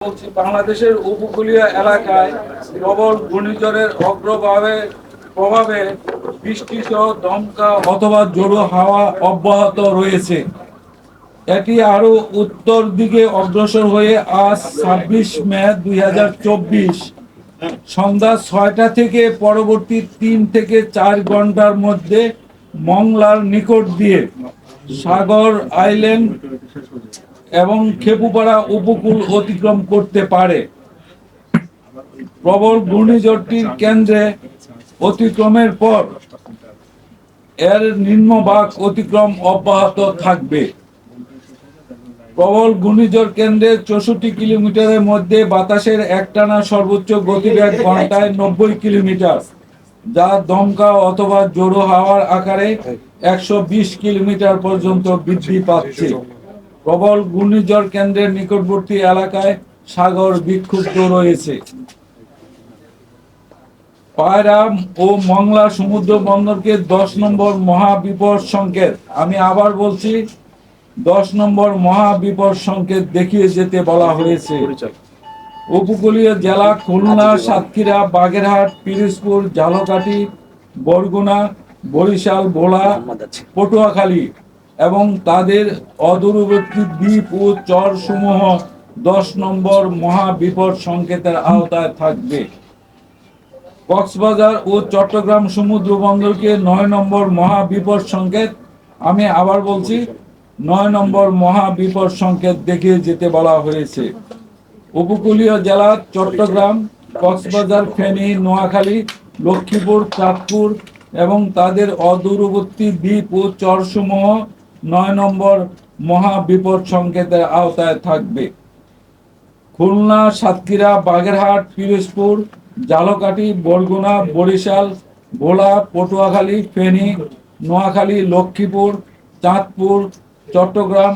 বলছি, বাংলাদেশের উপকূলীয় এলাকায় প্রবল ঘূর্ণিঝড়ের প্রভাবে বৃষ্টি সহ দমকা অথবা জোড়ো হাওয়া অব্যাহত রয়েছে। এটি আরো উত্তর দিকে অগ্রসর হয়ে আজ 26 মে 2024 সন্ধ্যা 6টা থেকে পরবর্তী 3 থেকে 4 ঘন্টার মধ্যে মংলার নিকট দিয়ে সাগর আইল্যান্ড এবং খেপুপাড়া উপকূল অতিক্রম করতে পারে। প্রবল ঘূর্ণিঝড়টির কেন্দ্রে অতিক্রমের পর এর নিম্নভাগ অতিক্রম অব্যাহত থাকবে। প্রবল ঘূর্ণিঝড় কেন্দ্রের 64 কিলোমিটারের মধ্যে বাতাসের একটানা সর্বোচ্চ গতিবেগ ঘন্টায় 90 কিলোমিটার, যা দমকা অথবা জোড়ো হাওয়ার আকারে 120 কিলোমিটার পর্যন্ত বৃদ্ধি পাচ্ছে। প্রবল ঘূর্ণিঝড় কেন্দ্রের নিকটবর্তী এলাকায় সাগর বিক্ষুব্ধ রয়েছে। পায়রা ও মংলা সমুদ্র বন্দরকে 10 নম্বর মহাবিপদ সংকেত, আমি আবার বলছি, 10 নম্বর মহাবিপদ সংকেত দেখিয়ে যেতে বলা হয়েছে। উপকূলীয় জেলা খুলনা, সাতক্ষীরা, বাগেরহাট, পিরোজপুর, ঝালকাঠি, বরগুনা, বরিশাল, ভোলা, পটুয়াখালী এবং তাদের অদূরবর্তী দ্বীপ ও চর সমূহ 10 নম্বর মহাবিপদ সংকেতের আওতায় থাকবে। কক্সবাজার ও চট্টগ্রাম সমুদ্র বন্দরকে 9 নম্বর মহাবিপদ সংকেত, আমি আবার বলছি, 9 নম্বর মহাবিপদ সংকেত দেখিয়ে যেতে বলা হয়েছে। উপকূলীয় জেলা চট্টগ্রাম, কক্সবাজার, ফেনী, নোয়াখালী, লক্ষ্মীপুর, চাঁদপুর এবং তাদের অদূরবর্তী দ্বীপ ও চরসমূহ 9 নম্বর মহাবিপদ সংকেতের আওতায় থাকবে। খুলনা, সাতক্ষীরা, বাগেরহাট, পিরোজপুর, ঝালকাঠি, বরগুনা, বরিশাল, ভোলা, পটুয়াখালী, ফেনী, নোয়াখালী, লক্ষ্মীপুর, চাঁদপুর, চট্টগ্রাম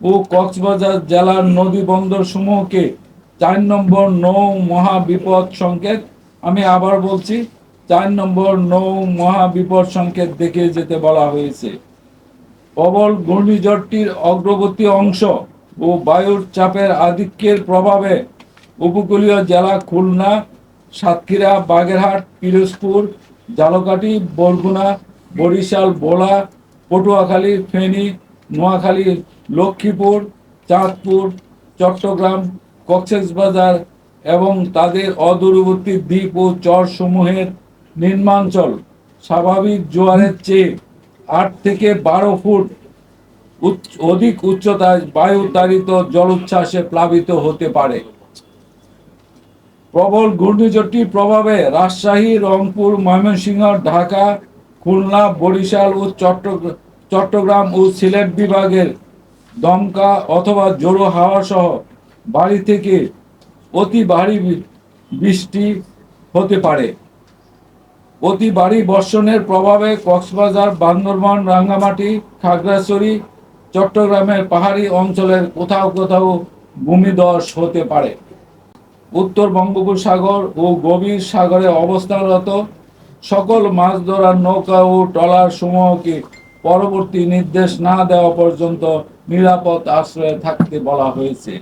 ও কক্সবাজার জেলার নদী বন্দর সমূহকে 4 নম্বর নৌ মহাবিপদ সংকেত, আমি আবার বলছি, 4 নম্বর নৌ মহাবিপদ সংকেত দেখিয়ে যেতে বলা হয়েছে। প্রবল ঘূর্ণিঝড়টির অগ্রবর্তী অংশ ও বায়ুর চাপের আধিক্যের প্রভাবে উপকূলীয় জেলা খুলনা, সাতক্ষীরা, বাগেরহাট, পিরোজপুর, ঝালকাঠি, বরগুনা, বরিশাল, ভোলা, পটুয়াখালী, ফেনী, নোয়াখালী, লক্ষ্মীপুর, চাঁদপুর, চট্টগ্রাম, কক্সবাজার এবং তাদের অদূরবর্তী দ্বীপ ও চর সমূহের নিম্নাঞ্চল স্বাভাবিক জোয়ারের চেয়ে 8 থেকে 12 ফুট অধিক উচ্চতায় বায়ুতাড়িত জলোচ্ছ্বাসে প্লাবিত হতে পারে। প্রবল ঘূর্ণিঝড়টির প্রভাবে রাজশাহী, রংপুর, ময়মনসিংহ, ঢাকা, খুলনা, বরিশাল ও চট্টগ্রাম ও সিলেট বিভাগের দমকা অথবা জোড়ো হাওয়া সহ ভারী থেকে অতি ভারী বৃষ্টি হতে পারে। অতি ভারী বর্ষণের প্রভাবে কক্সবাজার, বান্দরবান, রাঙ্গামাটি, খাগড়াছড়ি, চট্টগ্রামের পাহাড়ি অঞ্চলের কোথাও কোথাও ভূমিধস হতে পারে। উত্তর বঙ্গোপসাগর ও গভীর সাগরে অবস্থানরত সকল মাছ ধরার নৌকা ও ট্রলার সমূহকে পরবর্তী নির্দেশ না দেওয়া পর্যন্ত নিরাপদ আশ্রয়ে থাকতে বলা হয়েছে।